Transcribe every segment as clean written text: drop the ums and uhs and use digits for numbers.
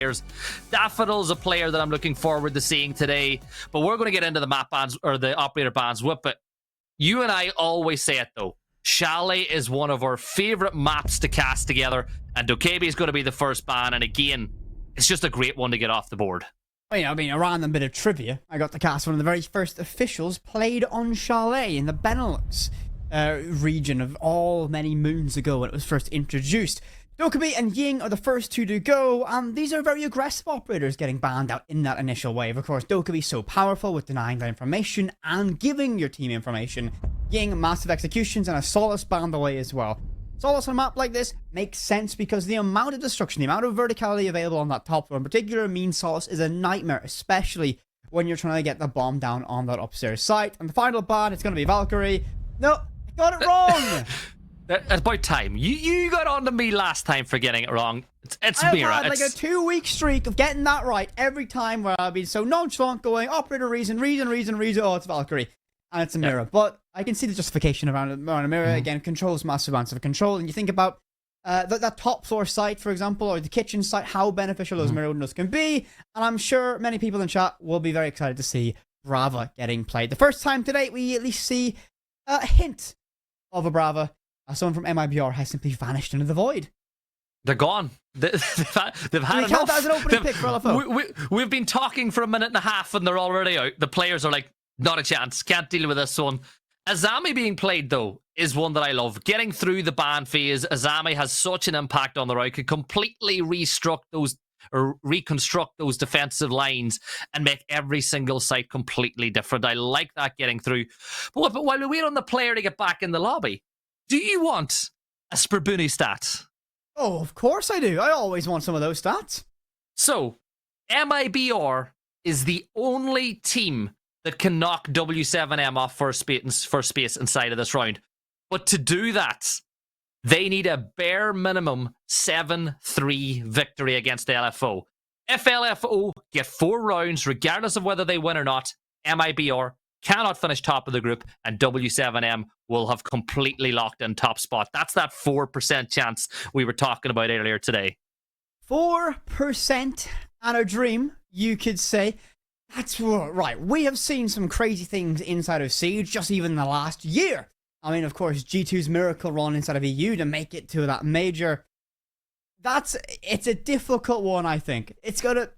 players. Daffodil's a player that I'm looking forward to seeing today, but we're going to get into the map bans or the operator bans with it. You and I always say it though. Chalet is one of our favorite maps to cast together, and Dokkaebi is going to be the first ban, and again, it's just a great one to get off the board. I mean, a random bit of trivia. I got to cast one of the very first officials played on Chalet in the Benelux region of all many moons ago when it was first introduced. Dokkaebi and Ying are the first two to go, and these are very aggressive operators getting banned out in that initial wave. Of course, Dokkaebi so powerful with denying that information and giving your team information. Ying, massive executions, and a Solace banned away as well. Solace on a map like this makes sense because the amount of destruction, the amount of verticality available on that top floor in particular means Solace is a nightmare, especially when you're trying to get the bomb down on that upstairs site. And the final ban, it's going to be Valkyrie. No, I got it wrong! It's about time. You got on to me last time for getting it wrong. It's Mira. I've had like a 2-week streak of getting that right every time where I've been so nonchalant going, operator reason, oh, it's Valkyrie. And it's a Mira. But I can see the justification around a Mira. Again, controls massive amounts of control. And you think about that top floor site, for example, or the kitchen site, how beneficial those Mira windows can be. And I'm sure many people in chat will be very excited to see Brava getting played. The first time today, we at least see a hint of a Brava. Someone from MIBR has simply vanished into the void. They're gone. They've had enough. That as an opening pick for LFO. We've been talking for a minute and a half and they're already out. The players are like, not a chance. Can't deal with this one. Azami being played, though, is one that I love. Getting through the ban phase, Azami has such an impact on the right. Could completely reconstruct those defensive lines and make every single site completely different. I like that getting through. But while we wait on the player to get back in the lobby, do you want a Spurbuni stat? Oh, of course I do. I always want some of those stats. So, MIBR is the only team that can knock W7M off for space inside of this round. But to do that, they need a bare minimum 7-3 victory against LFO. If LFO get 4 rounds, regardless of whether they win or not, MIBR cannot finish top of the group, and W7M will have completely locked in top spot. That's that 4% chance we were talking about earlier today. 4% and a dream, you could say. That's right. We have seen some crazy things inside of Siege, just even in the last year. I mean, of course, G2's miracle run inside of EU to make it to that major. It's a difficult one, I think. Getting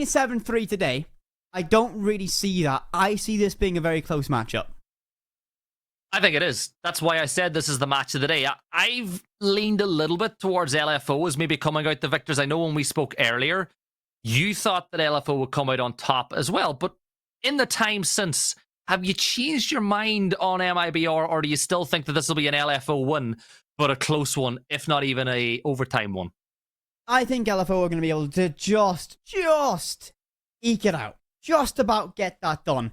a 7-3 today, I don't really see that. I see this being a very close matchup. I think it is. That's why I said this is the match of the day. I've leaned a little bit towards LFO as maybe coming out the victors. I know when we spoke earlier, you thought that LFO would come out on top as well. But in the time since, have you changed your mind on MIBR, or do you still think that this will be an LFO win, but a close one, if not even a overtime one? I think LFO are going to be able to just eke it out. Just about get that done.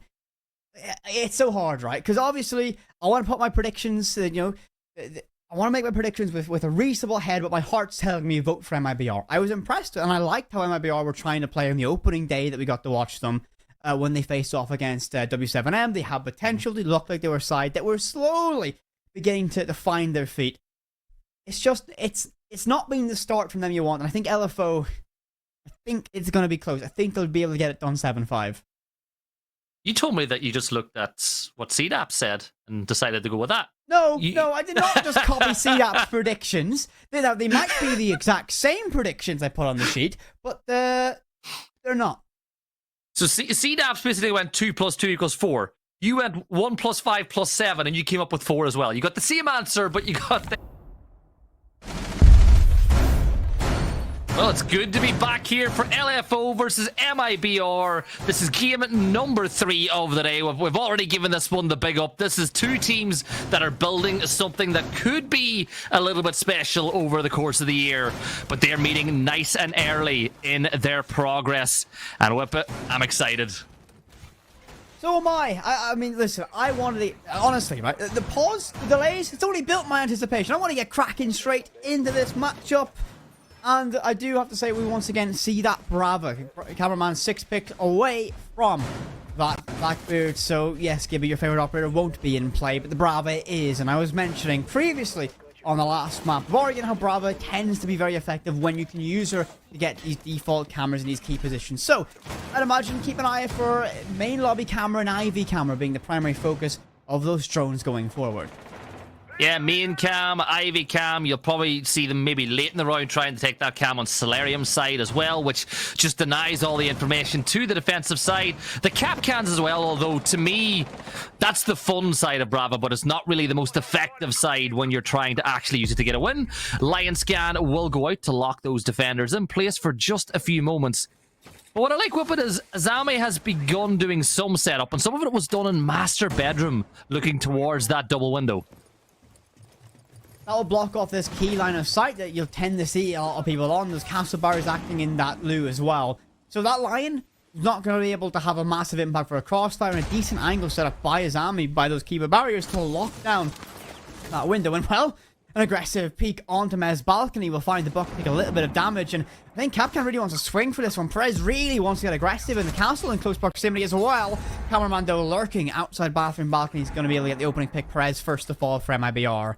It's so hard, right? Because obviously, I want to put my predictions, I want to make my predictions with a reasonable head, but my heart's telling me vote for MIBR. I was impressed, and I liked how MIBR were trying to play on the opening day that we got to watch them when they faced off against W7M. They had potential. They looked like they were a side that were slowly beginning to find their feet. It's just, it's not been the start from them you want, and I think LFO, I think it's going to be close. I think they'll be able to get it done 7-5. You told me that you just looked at what CDAP said and decided to go with that. No, I did not just copy CDAP's predictions. They might be the exact same predictions I put on the sheet, but they're not. So CDAP basically went 2 + 2 = 4. You went 1 + 5 + 7, and you came up with 4 as well. You got the same answer, but you got the... Well, it's good to be back here for LFO versus MIBR. This is game number 3 of the day. We've already given this one the big up. This is 2 teams that are building something that could be a little bit special over the course of the year, but they're meeting nice and early in their progress. And with it, I'm excited. So am I. I mean, listen, I wanted it, honestly, right? The pause, the delays, it's only built my anticipation. I want to get cracking straight into this matchup. And I do have to say, we once again see that Brava. Cameraman 6 picks away from that Blackbeard. So, yes, Gibby, your favorite operator won't be in play, but the Brava is. And I was mentioning previously on the last map of Oregon, how Brava tends to be very effective when you can use her to get these default cameras in these key positions. So, I'd imagine keep an eye for main lobby camera and IV camera being the primary focus of those drones going forward. Yeah, main cam, Ivy cam, you'll probably see them maybe late in the round trying to take that cam on Solarium's side as well, which just denies all the information to the defensive side. The cap cans as well, although to me, that's the fun side of Brava, but it's not really the most effective side when you're trying to actually use it to get a win. Lion Scan will go out to lock those defenders in place for just a few moments. But what I like with it is Azami has begun doing some setup, and some of it was done in master bedroom, looking towards that double window. That'll block off this key line of sight that you'll tend to see a lot of people on. There's castle barriers acting in that loo as well. So that Lion is not going to be able to have a massive impact for a crossfire, and a decent angle set up by Azami by those keeper barriers to lock down that window. And well, an aggressive peek onto Mez's balcony will find the buck take a little bit of damage, and I think Capcan really wants to swing for this one. Perez really wants to get aggressive in the castle in close proximity as well. Cameraman though lurking outside bathroom balcony is going to be able to get the opening pick. Perez first to fall for MIBR.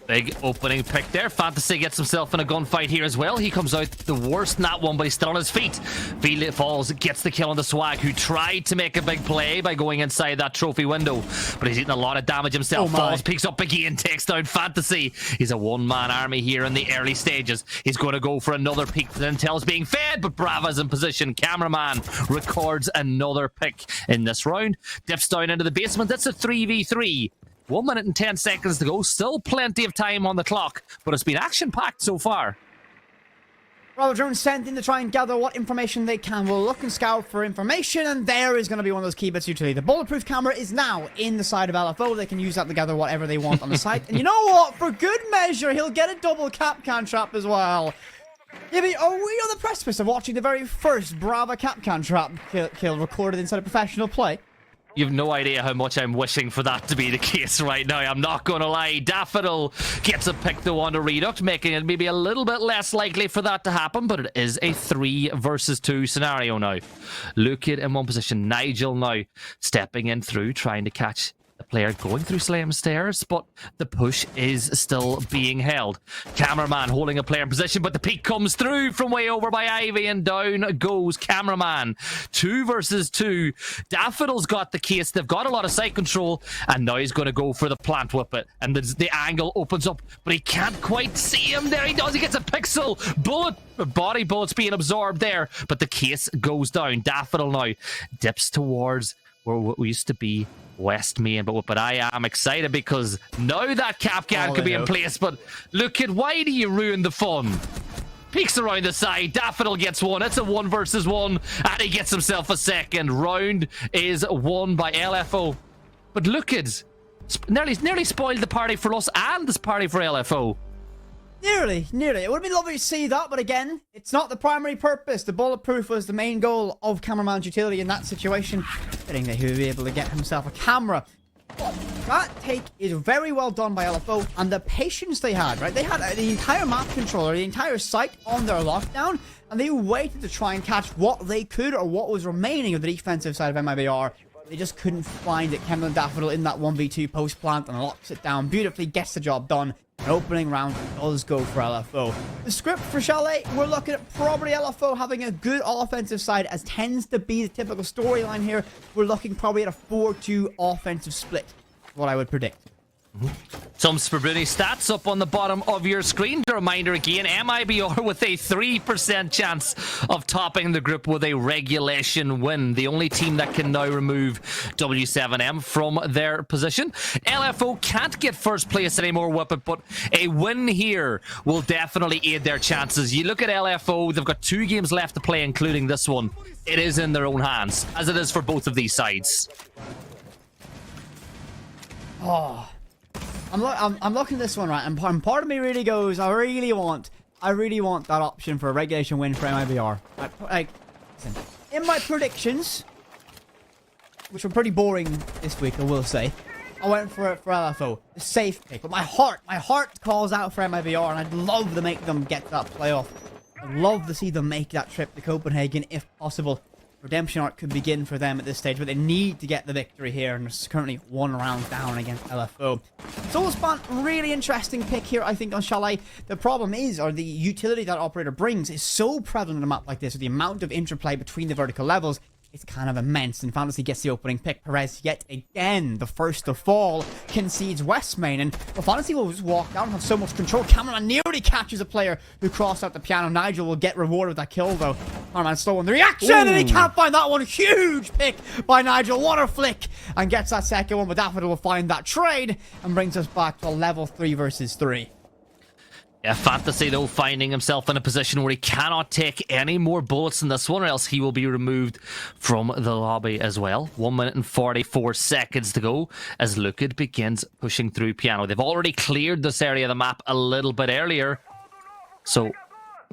Big opening pick there. Fantasy gets himself in a gunfight here as well. He comes out the worst in that one, but he's still on his feet. V falls, gets the kill on the Swag, who tried to make a big play by going inside that trophy window, but he's eating a lot of damage himself. Falls, peeks up again, takes down Fantasy. He's a one-man army here in the early stages. He's going to go for another peek. The intel's being fed, but Brava's in position. Cameraman records another pick in this round. Dips down into the basement. That's a 3v3. 1 minute and 10 seconds to go. Still plenty of time on the clock, but it's been action-packed so far. Bravo drones sent in to try and gather what information they can. We'll look and scout for information, and there is going to be one of those key bits utility. The bulletproof camera is now in the side of LFO. They can use that to gather whatever they want on the site. And you know what? For good measure, he'll get a double Capcan trap as well. Yeah, but are we on the precipice of watching the very first Brava Capcan trap kill recorded inside a professional play? You have no idea how much I'm wishing for that to be the case right now. I'm not going to lie. Daffodil gets a pick to one to Reduct, making it maybe a little bit less likely for that to happen, but it is a 3 versus 2 scenario now. Luke in one position. Nigel now stepping in through, trying to catch the player going through Slam stairs, but the push is still being held. Cameraman holding a player in position, but the peek comes through from way over by Ivy, and down goes Cameraman. 2 versus 2. Daffodil's got the case. They've got a lot of sight control, and now he's going to go for the plant whip it, and the angle opens up, but he can't quite see him. There he does. He gets a pixel. Body bullets being absorbed there, but the case goes down. Daffodil now dips towards where we used to be West Main, but I am excited because now that Capcan could be in place. But look at, why do you ruin the fun? Peeks around the side. Daffodil gets one. It's a 1 versus 1, and he gets himself a second. Round is won by LFO. But look at, nearly spoiled the party for us and this party for LFO. Nearly. It would have been lovely to see that, but again, it's not the primary purpose. The bulletproof was the main goal of Cameraman's utility in that situation. Fitting that he would be able to get himself a camera. But that take is very well done by LFO, and the patience they had, right? They had the entire map controller, the entire site on their lockdown, and they waited to try and catch what they could or what was remaining of the defensive side of MIBR. They just couldn't find it. Kendall and Daffodil in that 1v2 post plant and locks it down beautifully, gets the job done. An opening round does go for LFO. The script for Chalet, we're looking at probably LFO having a good offensive side, as tends to be the typical storyline here. We're looking probably at a 4-2 offensive split, what I would predict. Some Sperbruni stats up on the bottom of your screen. A reminder again, MIBR with a 3% chance of topping the group with a regulation win. The only team that can now remove W7M from their position. LFO can't get first place anymore with it, but a win here will definitely aid their chances. You look at LFO, they've got 2 games left to play, including this one. It is in their own hands, as it is for both of these sides. Oh, I'm looking at this one, right, and part of me really goes, I really want that option for a regulation win for MIBR. Like, listen, in my predictions, which were pretty boring this week, I will say, I went for it for LFO, the safe pick. But my heart calls out for MIBR, and I'd love to make them get that playoff. I'd love to see them make that trip to Copenhagen if possible. redemption arc could begin for them at this stage, but they need to get the victory here, and it's currently 1 round down against LFO. Soulspan, really interesting pick here, I think, on Chalet. The problem is, or the utility that operator brings is so prevalent on a map like this, with the amount of interplay between the vertical levels. It's kind of immense, and Fantasy gets the opening pick. Perez, yet again, the first to fall, concedes West Main, and well, Fantasy will just walk down and have so much control. Cameraman nearly catches a player who crossed out the piano. Nigel will get rewarded with that kill, though. Cameraman slow on the reaction, and he can't find that one. Huge pick by Nigel. What a flick, and gets that second one, but Daffodil will find that trade, and brings us back to a level 3 versus 3. Yeah, Fantasy, though, finding himself in a position where he cannot take any more bullets in this one, or else he will be removed from the lobby as well. 1 minute and 44 seconds to go as Lukid begins pushing through piano. They've already cleared this area of the map a little bit earlier. So,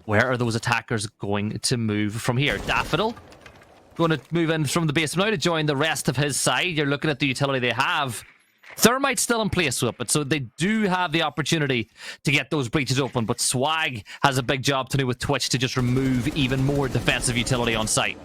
where are those attackers going to move from here? Daffodil going to move in from the base now to join the rest of his side. You're looking at the utility they have. Thermite's still in place with it, so they do have the opportunity to get those breaches open, but Swag has a big job to do with Twitch to just remove even more defensive utility on site.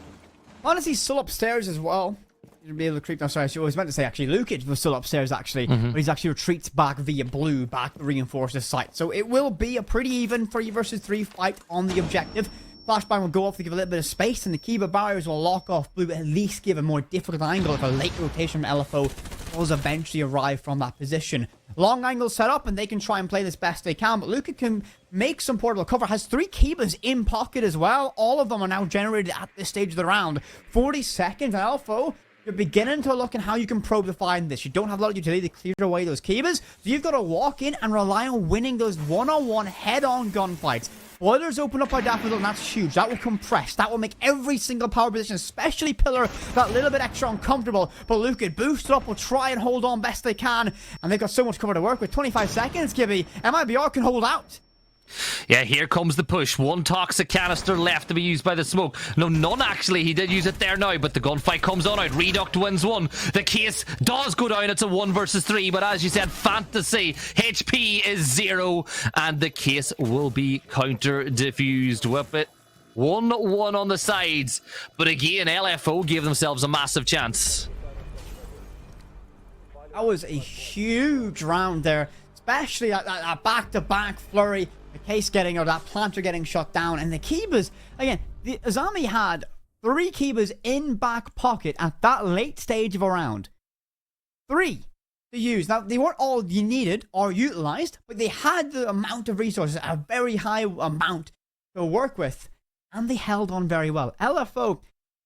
Honestly, still upstairs as well. You'll be able to creep down. Sorry, I was meant to say actually Lukic was still upstairs actually, but he's actually retreats back via blue, back to reinforce the site. So it will be a pretty even 3 versus 3 fight on the objective. Flashbang will go off to give a little bit of space, and the Kiba barriers will lock off blue, at least give a more difficult angle if a late rotation from LFO does eventually arrive from that position. Long angle set up, and they can try and play this best they can, but Luca can make some portable cover. Has 3 Kibas in pocket as well. All of them are now generated at this stage of the round. 40 seconds, and LFO, you're beginning to look at how you can probe to find this. You don't have a lot of utility to clear away those Kibas, so you've got to walk in and rely on winning those one-on-one head-on gunfights. Boilers open up by Daffodil, and that's huge. That will compress. That will make every single power position, especially Pillar, that little bit extra uncomfortable. But Luke, boosted up, will try and hold on best they can. And they've got so much cover to work with. 25 seconds, Gibby. MIBR can hold out. Yeah, here comes the push. 1 toxic canister left to be used by the smoke. No, none actually. He did use it there now, but the gunfight comes on out. Reduct wins 1. The case does go down. It's a 1 versus 3, but as you said, Fantasy HP is 0, and the case will be counter diffused with it. 1-1 on the sides, but again, LFO gave themselves a massive chance. That was a huge round there, especially that back-to-back flurry. The case getting, or that planter getting shut down, and the Kibas, again, the Azami had 3 Kibas in back pocket at that late stage of a round. 3 to use. Now, they weren't all you needed or utilized, but they had the amount of resources, a very high amount to work with, and they held on very well. LFO,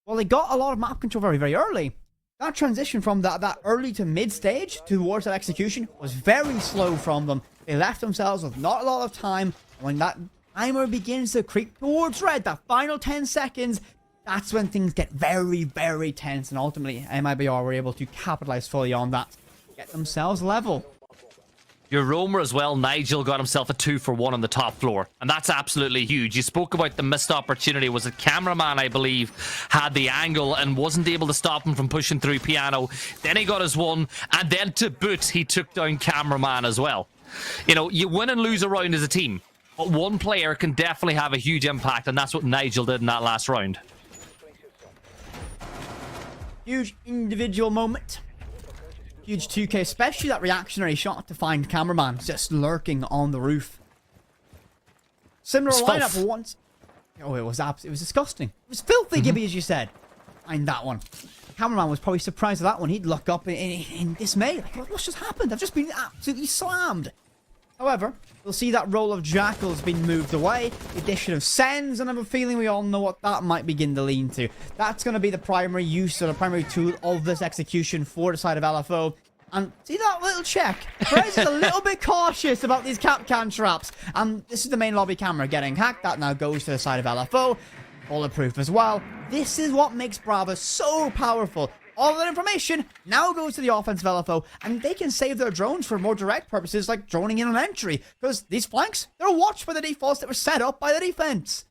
well, they got a lot of map control very, very early. That transition from that early to mid stage towards that execution was very slow from them. They left themselves with not a lot of time. When that timer begins to creep towards red, that final 10 seconds, that's when things get very, very tense. And ultimately, MIBR were able to capitalize fully on that, get themselves level. Your roamer as well, Nigel, got himself a 2-for-1 on the top floor, and that's absolutely huge. You spoke about the missed opportunity. Was it cameraman, I believe, had the angle and wasn't able to stop him from pushing through piano. Then he got his 1, and then to boot, he took down cameraman as well. You know, you win and lose a round as a team, but one player can definitely have a huge impact, and that's what Nigel did in that last round. Huge individual moment. Huge 2K, especially that reactionary shot to find cameraman just lurking on the roof. Similar lineup for once. Oh, it was disgusting. It was filthy, Gibby, as you said. Find that one. The cameraman was probably surprised at that one. He'd look up in dismay. Like, what's just happened? I've just been absolutely slammed. However, we'll see that role of Jackal's been moved away. The addition of Sens, and I have a feeling we all know what that might begin to lean to. That's going to be the primary use or the primary tool of this execution for the side of LFO. And see that little check? Perez is a little bit cautious about these Capcan traps. And this is the main lobby camera getting hacked. That now goes to the side of LFO. Bulletproof as well. This is what makes Brava so powerful. All that information now goes to the offensive LFO, and they can save their drones for more direct purposes like droning in on entry, because these flanks, they're watched by the defaults that were set up by the defense.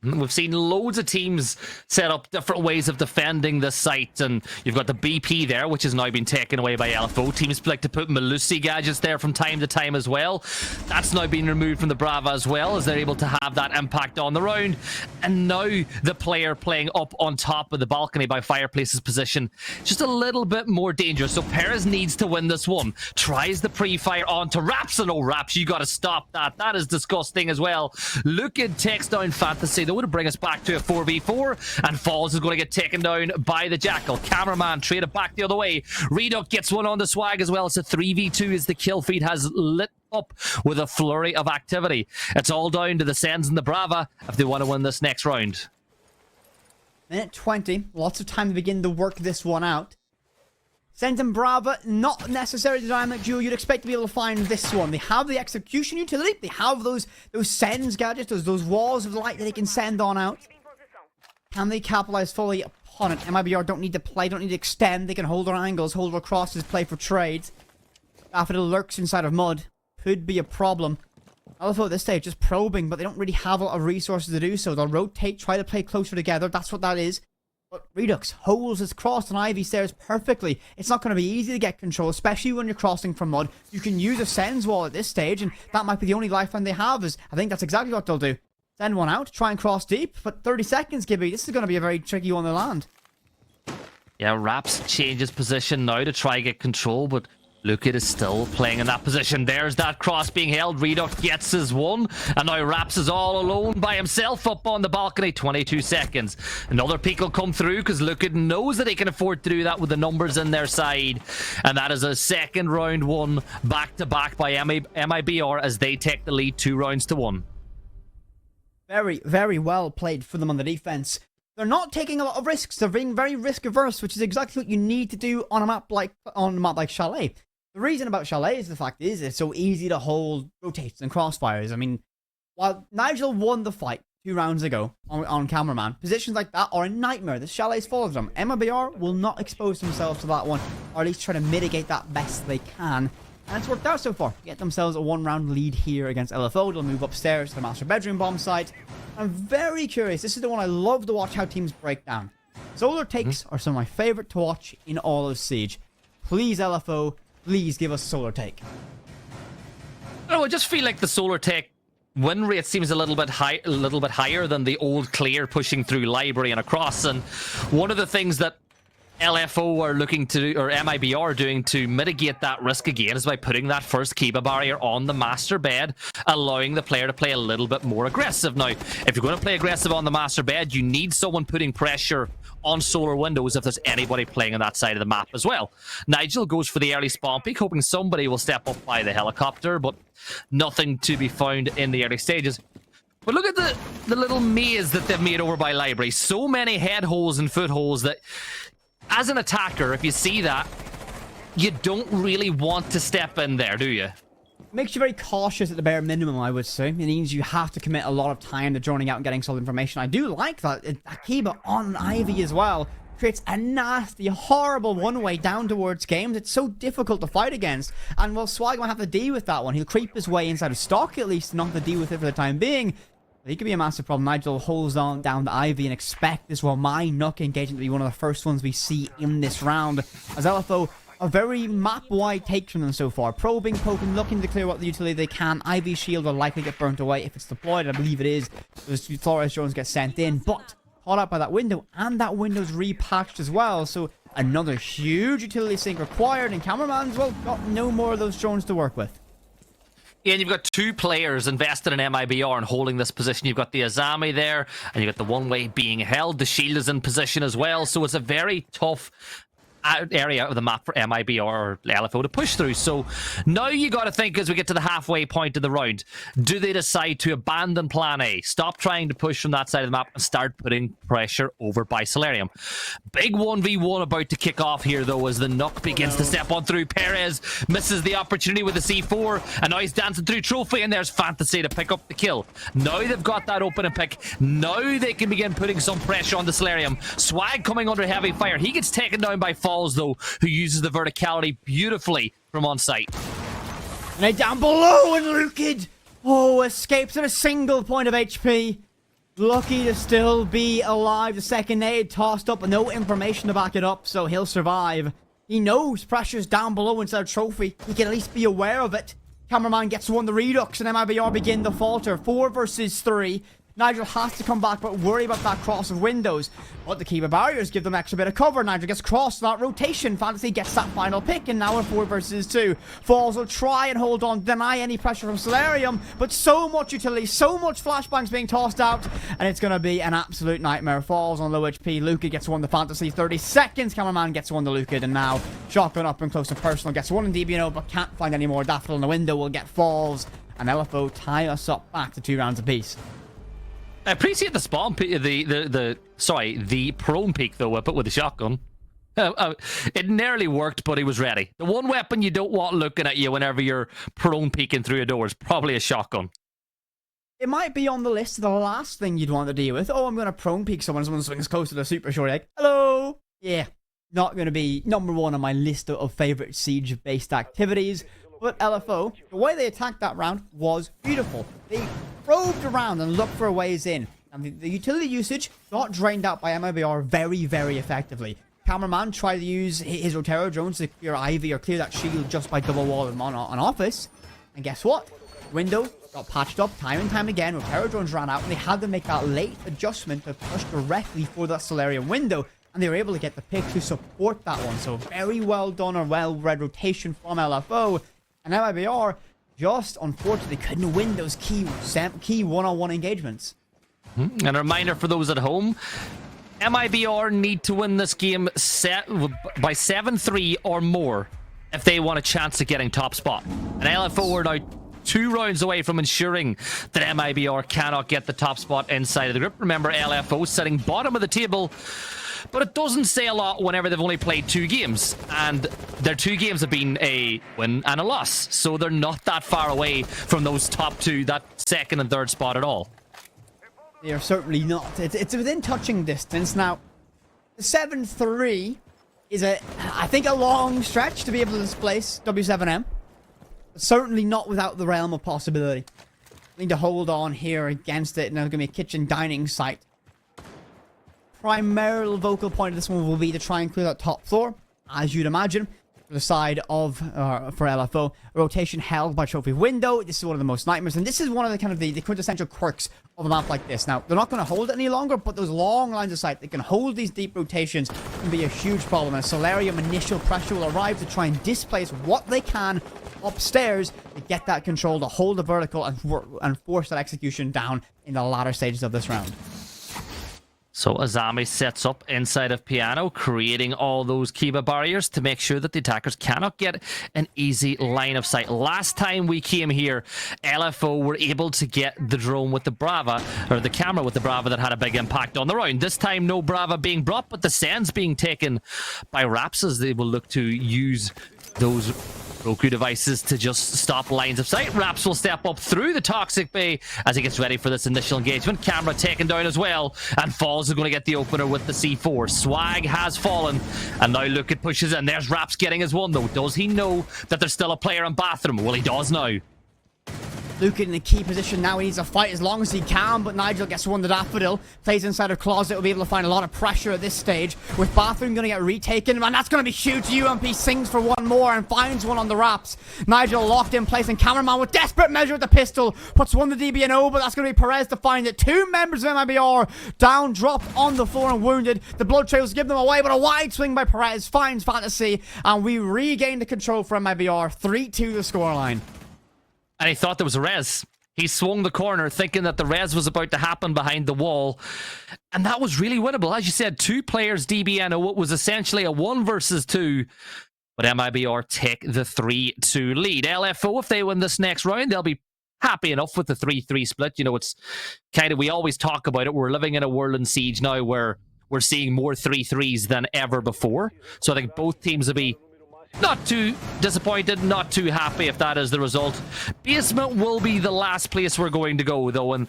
We've seen loads of teams set up different ways of defending the site, and you've got the BP there, which has now been taken away by LFO. Teams like to put Malusi gadgets there from time to time as well. That's now been removed from the Brava as well, as they're able to have that impact on the round. And now the player playing up on top of the balcony by Fireplace's position, just a little bit more dangerous. So Perez needs to win this one. Tries the pre-fire onto Raps, and oh, Raps, you got to stop that. That is disgusting as well. Lukin takes down Fantasy. Would bring us back to a 4v4, and Falls is going to get taken down by the Jackal. Cameraman traded back the other way. Redux gets one on the Swag as well. It's a 3v2 as the kill feed has lit up with a flurry of activity. It's all down to the Sens and the Brava if they want to win this next round. Minute 20, lots of time to begin to work this one out. Sens and Brava, not necessarily the dynamic duo you'd expect to be able to find this one. They have the execution utility. They have those Sens gadgets, those walls of light that they can send on out. Can they capitalize fully upon it? MIBR don't need to play, don't need to extend. They can hold their angles, hold their crosses, play for trades. After the lurks inside of mud could be a problem. LFO at this stage just probing, but they don't really have a lot of resources to do so. They'll rotate, try to play closer together. That's what that is. But Redux holds his cross and Ivy stairs perfectly. It's not going to be easy to get control, especially when you're crossing from mud. You can use a Sens wall at this stage, and that might be the only lifeline they have. I think that's exactly what they'll do. Send one out, try and cross deep, but 30 seconds, Gibby. This is going to be a very tricky one to land. Yeah, Raps changes position now to try and get control, but Lukin is still playing in that position. There's that cross being held. Redux gets his one. And now Raps is all alone by himself up on the balcony. 22 seconds. Another peek will come through because Lukin knows that he can afford to do that with the numbers in their side. And that is a second round one back-to-back by MIBR as they take the lead 2-1. Very, very well played for them on the defense. They're not taking a lot of risks. They're being very risk-averse, which is exactly what you need to do on a map like Chalet. The reason about Chalet is the fact is it's so easy to hold rotates and crossfires. I mean, while Nigel won the fight 2 rounds ago on Cameraman, positions like that are a nightmare. The Chalet's full of them. MIBR will not expose themselves to that one, or at least try to mitigate that best they can. And it's worked out so far. Get themselves a 1-round lead here against LFO. They'll move upstairs to the master bedroom bomb site. I'm very curious. This is the one I love to watch how teams break down. Solar takes are some of my favorite to watch in all of Siege. Please, LFO, please give us solar take. I just feel like the solar take win rate seems a little bit higher than the old clear pushing through library and across. And one of the things that LFO are looking to do, or MIBR are doing to mitigate that risk again, is by putting that first Kiba barrier on the master bed, allowing the player to play a little bit more aggressive. Now, if you're going to play aggressive on the master bed, you need someone putting pressure on solar windows if there's anybody playing on that side of the map as well. Nigel goes for the early spawn peak, hoping somebody will step up by the helicopter, but nothing to be found in the early stages. But look at the little maze that they've made over by library. So many head holes and footholes that, as an attacker, if you see that, you don't really want to step in there, do you? Makes you very cautious at the bare minimum, I would say. It means you have to commit a lot of time to droning out and getting solid information. I do like that. Akiba on Ivy as well creates a nasty, horrible one-way down towards games. It's so difficult to fight against. And well, Swag might have to deal with that one. He'll creep his way inside of stock at least, not to deal with it for the time being. He could be a massive problem. Nigel holds on down to Ivy and expect this my Nook engagement to be one of the first ones we see in this round. As LFO, a very map-wide take from them so far. Probing, poking, looking to clear what the utility they can. Ivy's shield will likely get burnt away if it's deployed. I believe it is. Those Flores drones get sent in, but caught out by that window, and that window's repatched as well. So another huge utility sink required, and Cameraman's, well, got no more of those drones to work with. Yeah, and you've got 2 players invested in MIBR and holding this position. You've got the Azami there, and you've got the one-way being held. The shield is in position as well, so it's a very tough area of the map for MIBR or LFO to push through. So now you got to think, as we get to the halfway point of the round, do they decide to abandon plan A, stop trying to push from that side of the map, and start putting pressure over by Solarium? Big 1v1 about to kick off here, though, as the Nook begins to step on through. Perez misses the opportunity with the C4, and now he's dancing through Trophy, and there's Fantasy to pick up the kill. Now they've got that open and pick. Now they can begin putting some pressure on the Solarium. Swag coming under heavy fire. He gets taken down by Falls, though, who uses the verticality beautifully from on site. And down below, and Lukid, escapes at a single point of HP. Lucky to still be alive. The second nade tossed up with no information to back it up, so he'll survive. He knows pressure's down below inside a trophy. He can at least be aware of it. Cameraman gets one the redux, and MIBR begin to falter. 4 versus 3. Nigel has to come back, but worry about that cross of windows. But the keeper barriers give them extra bit of cover. Nigel gets crossed, that rotation. Fantasy gets that final pick, and now we're 4 versus 2. Falls will try and hold on, deny any pressure from Solarium, but so much utility, so much flashbangs being tossed out, and it's going to be an absolute nightmare. Falls on low HP. Luca gets one to Fantasy. 30 seconds. Cameraman gets one to Luca, and now Shotgun up and close and personal. Gets one in DBNO, but can't find any more. Daffodil in the window will get Falls, and LFO tie us up back to 2 rounds apiece. I appreciate the spawn peek, the prone peek though, but with the shotgun. It nearly worked, but he was ready. The one weapon you don't want looking at you whenever you're prone peeking through a door is probably a shotgun. It might be on the list of the last thing you'd want to deal with. Oh, I'm going to prone peek someone swings close to the super short egg. Hello! Yeah, not going to be number 1 on my list of favourite siege-based activities. But LFO, the way they attacked that round was beautiful. They probed around and looked for ways in. And the utility usage got drained out by MIBR very, very effectively. Cameraman tried to use his Rotero drones to clear Ivy or clear that shield just by double walling on Office. And guess what? Window got patched up time and time again. Rotero drones ran out and they had to make that late adjustment to push directly for that Solarium window. And they were able to get the pick to support that one. So very well done or well-read rotation from LFO. And MIBR just, unfortunately, couldn't win those key one-on-one engagements. And a reminder for those at home, MIBR need to win this game by 7-3 or more if they want a chance at getting top spot. And LFO are now 2 rounds away from ensuring that MIBR cannot get the top spot inside of the group. Remember, LFO sitting bottom of the table, but it doesn't say a lot whenever they've only played 2 games. And their 2 games have been a win and a loss. So they're not that far away from those top 2, that 2nd and 3rd spot at all. They are certainly not. It's within touching distance. Now, the 7-3 is, I think, a long stretch to be able to displace W7M. But certainly not without the realm of possibility. Need to hold on here against it. Now, it's going to be a kitchen dining site. Primary vocal point of this one will be to try and clear that top floor, as you'd imagine. For the side of, for LFO, rotation held by trophy window. This is one of the most nightmares, and this is one of the kind of the quintessential quirks of a map like this. Now, they're not going to hold it any longer, but those long lines of sight that can hold these deep rotations can be a huge problem. And Solarium initial pressure will arrive to try and displace what they can upstairs to get that control, to hold the vertical and force that execution down in the latter stages of this round. So Azami sets up inside of Piano, creating all those Kiba barriers to make sure that the attackers cannot get an easy line of sight. Last time we came here, LFO were able to get the drone with the Brava, or the camera with the Brava that had a big impact on the round. This time, no Brava being brought, but the Sands being taken by Raps as they will look to use those Roku devices to just stop lines of sight. Raps will step up through the Toxic Bay as he gets ready for this initial engagement. Camera taken down as well, and Falls is going to get the opener with the C4. Swag has fallen, and now Luke pushes in. There's Raps getting his one, though. Does he know that there's still a player in bathroom? Well, he does now. Luke in the key position now. He needs to fight as long as he can, but Nigel gets one to Daffodil. Plays inside a closet. Will be able to find a lot of pressure at this stage. With Bathroom going to get retaken, and that's going to be huge. UMP sings for one more and finds one on the Raps. Nigel locked in place, and Cameraman with desperate measure with the pistol puts one to DBNO, but that's going to be Perez to find it. 2 members of MIBR down, dropped on the floor and wounded. The blood trails give them away, but a wide swing by Perez finds Fantasy, and we regain the control from MIBR. 3-2 the scoreline. And he thought there was a res. He swung the corner thinking that the res was about to happen behind the wall. And that was really winnable. As you said, 2 players DBNO. It was essentially a 1 versus 2. But MIBR take the 3-2 lead. LFO, if they win this next round, they'll be happy enough with the 3-3 split. You know, it's kind of, we always talk about it. We're living in a world in Siege now where we're seeing more 3-3s than ever before. So I think both teams will be not too disappointed, not too happy if that is the result. Basement will be the last place we're going to go, though. And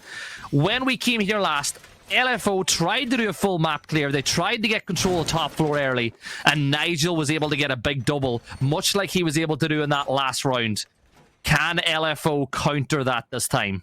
when we came here last, LFO tried to do a full map clear. They tried to get control of top floor early, and Nigel was able to get a big double, much like he was able to do in that last round. Can LFO counter that this time?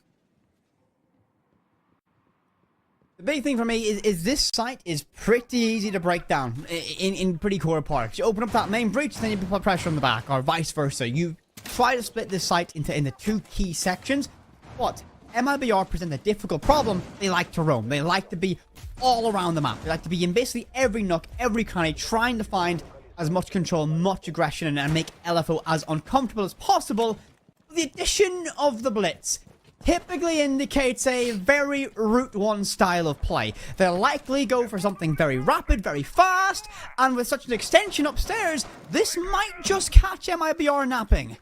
The big thing for me is this site is pretty easy to break down in pretty core parts. You open up that main breach, then you put pressure on the back, or vice versa. You try to split this site into two key sections. But MIBR present a difficult problem. They like to roam. They like to be all around the map. They like to be in basically every nook, every cranny, trying to find as much control, much aggression, and make LFO as uncomfortable as possible. The addition of the Blitz typically indicates a very Route 1 style of play. They'll likely go for something very rapid, very fast, and with such an extension upstairs, this might just catch MIBR napping.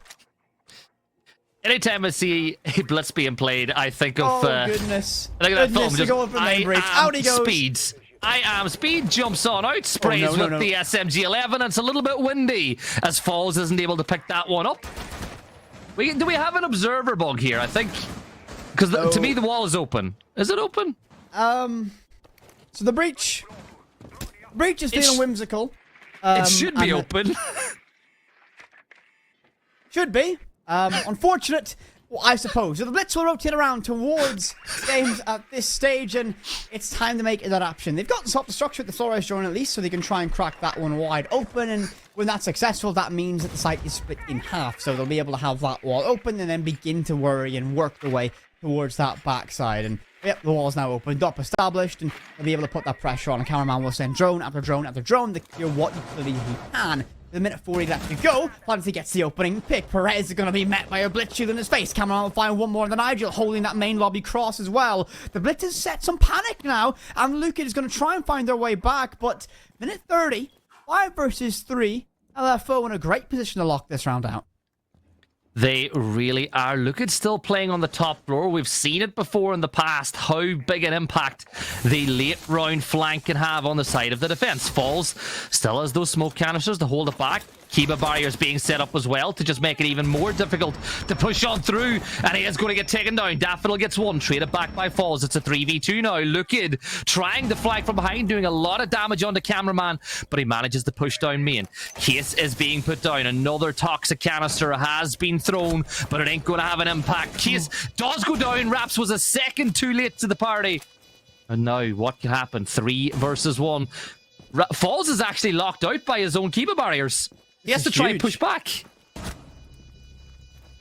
Anytime I see a Blitz being played, I think of... goodness. I think of that film, just, go for main breach. Out he goes. Speeds. I am Speed jumps on out, sprays with the SMG-11. It's a little bit windy as Falls isn't able to pick that one up. Do we have an observer bug here? I think... Because to me, the wall is open. Is it open? So the breach is feeling whimsical. It should be open. Should be. Unfortunate, well, I suppose. So the Blitz will rotate around towards games at this stage, and it's time to make that option. They've got self-destruction with the Flores drone at least, so they can try and crack that one wide open, and when that's successful, that means that the site is split in half, so they'll be able to have that wall open and then begin to worry and work their way towards that backside. And yep, the wall's now opened up, established, and they'll be able to put that pressure on. A cameraman will send drone after drone after drone to clear what utility he can. The minute 40 left to go, Fantasy gets the opening pick. Perez is going to be met by a Blitz shield in his face. Cameraman will find one more than Nigel, holding that main lobby cross as well. The Blitz has set some panic now, and Luca is going to try and find their way back, but minute 30, 5 versus 3, LFO in a great position to lock this round out. They really are. Look, it's still playing on the top floor. We've seen it before in the past, how big an impact the late round flank can have on the side of the defense. Falls still has those smoke canisters to hold it back. Kiba barriers being set up as well to just make it even more difficult to push on through, and he is going to get taken down. Daffodil gets one, traded back by Falls. It's a 3v2 now. Lookid trying to fly from behind, doing a lot of damage on the cameraman, but he manages to push down main. Case is being put down. Another toxic canister has been thrown, but it ain't going to have an impact. Case does go down. Raps was a second too late to the party. And now what can happen? 3 versus 1. Falls is actually locked out by his own Kiba barriers. He has to try and push back.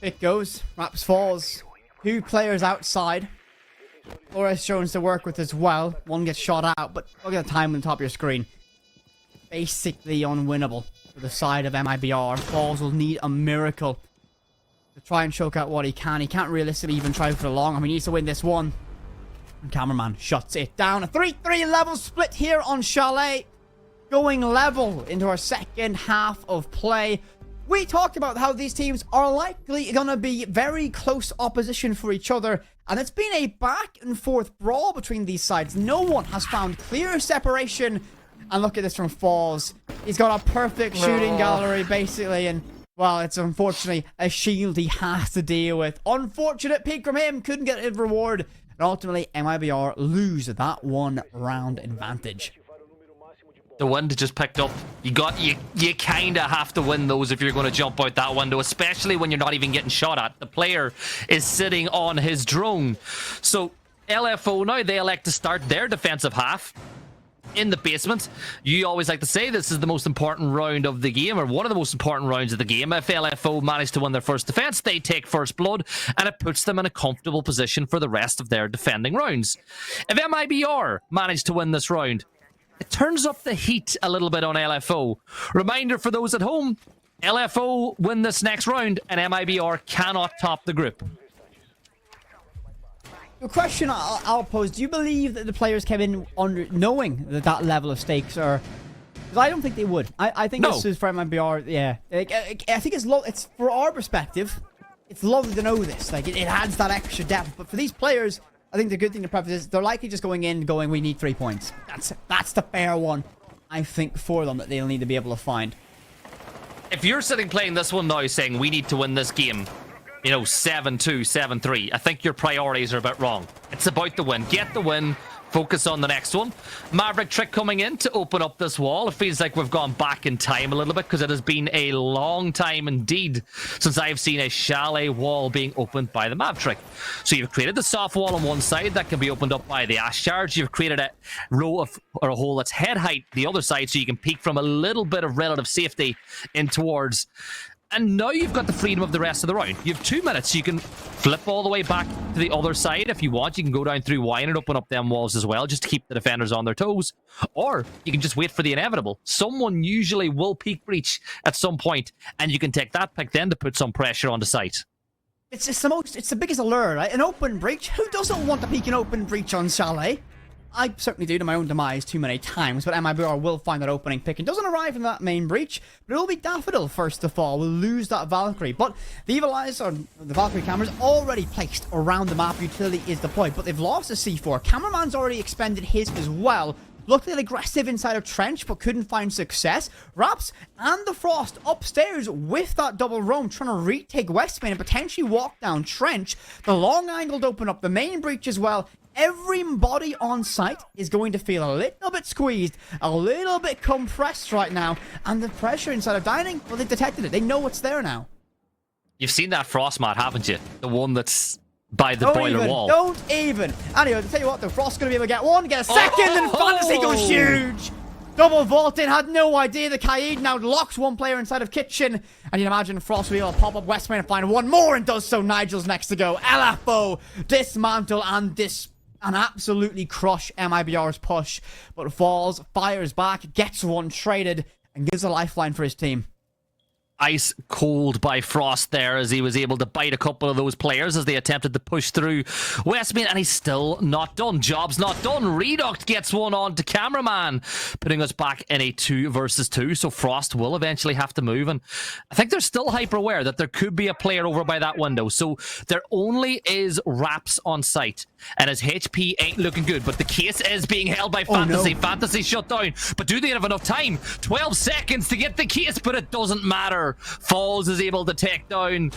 It goes. Raps Falls. 2 players outside. Flores Jones to work with as well. One gets shot out, but look at the time on the top of your screen. Basically unwinnable for the side of MIBR. Falls will need a miracle to try and choke out what he can. He can't realistically even try for the long. I mean, he needs to win this one. And cameraman shuts it down. A 3-3 level split here on Chalet. Going level into our second half of play. We talked about how these teams are likely going to be very close opposition for each other, and it's been a back and forth brawl between these sides. No one has found clear separation, and look at this from Falls. He's got a perfect shooting gallery basically, and well, it's unfortunately a shield he has to deal with. Unfortunate peak from him, couldn't get his reward, and ultimately MIBR lose that 1 round advantage. The wind just picked up. You kind of have to win those if you're going to jump out that window, especially when you're not even getting shot at. The player is sitting on his drone. So LFO now, they elect to start their defensive half in the basement. You always like to say this is the most important round of the game, or one of the most important rounds of the game. If LFO manage to win their first defense, they take first blood, and it puts them in a comfortable position for the rest of their defending rounds. If MIBR manage to win this round, it turns up the heat a little bit on LFO. Reminder for those at home, LFO win this next round and MIBR cannot top the group. The question I'll pose, do you believe that the players came in knowing that level of stakes are... Because I don't think they would. I think this is for MIBR, yeah. I think it's for our perspective, it's lovely to know this. Like, it adds that extra depth. But for these players, I think the good thing to preface is they're likely just going in going, we need 3 points. That's the fair one, I think, for them that they'll need to be able to find. If you're sitting playing this one now saying we need to win this game, you know, 7-2, 7-3, I think your priorities are a bit wrong. It's about the win. Get the win, focus on the next one. Maverick Trick coming in to open up this wall. It feels like we've gone back in time a little bit because it has been a long time indeed since I've seen a chalet wall being opened by the Mav Trick. So you've created the soft wall on one side that can be opened up by the Ash Charge. You've created a row of, or a hole that's head height the other side so you can peek from a little bit of relative safety in towards. And now you've got the freedom of the rest of the round. You have 2 minutes. You can flip all the way back to the other side if you want. You can go down through wine and open up them walls as well, just to keep the defenders on their toes. Or you can just wait for the inevitable. Someone usually will peek breach at some point, and you can take that pick then to put some pressure on the site. It's the biggest allure, right? An open breach. Who doesn't want to peek an open breach on Chalet? I certainly do, to my own demise too many times, but MIBR will find that opening pick and doesn't arrive in that main breach, but it will be Daffodil first of all. We'll lose that Valkyrie, but the Evil Eyes, or the Valkyrie cameras, already placed around the map. Utility is deployed, but they've lost a C4. Cameraman's already expended his as well. Looked a little aggressive inside of Trench, but couldn't find success. Raps and the Frost upstairs with that double roam, trying to retake West Main and potentially walk down Trench. The long angled open up the main breach as well. Everybody on site is going to feel a little bit squeezed, a little bit compressed right now, and the pressure inside of Dining, well, they've detected it. They know it's there now. You've seen that Frost mat, haven't you? The one that's by the boiler wall. Don't even. Anyway, I'll tell you what, the Frost's going to be able to get one, get a second, and Fantasy goes huge. Double vault in, had no idea. The Kaid now locks one player inside of Kitchen. And you can imagine Frost will be able to pop up West Main and find one more, and does so. Nigel's next to go. LFO, dismantle, and absolutely crush MIBR's push. But falls, fires back, gets one traded, and gives a lifeline for his team. Ice cold by Frost there as he was able to bite a couple of those players as they attempted to push through Westmead, and he's still not done. Job's not done. Reduct gets one on to Cameraman, putting us back in a 2 versus 2, so Frost will eventually have to move, and I think they're still hyper aware that there could be a player over by that window, so there only is Raps on site, and his HP ain't looking good, but the case is being held by Fantasy. No. Fantasy shut down, but do they have enough time? 12 seconds to get the case, but it doesn't matter. Falls is able to take down.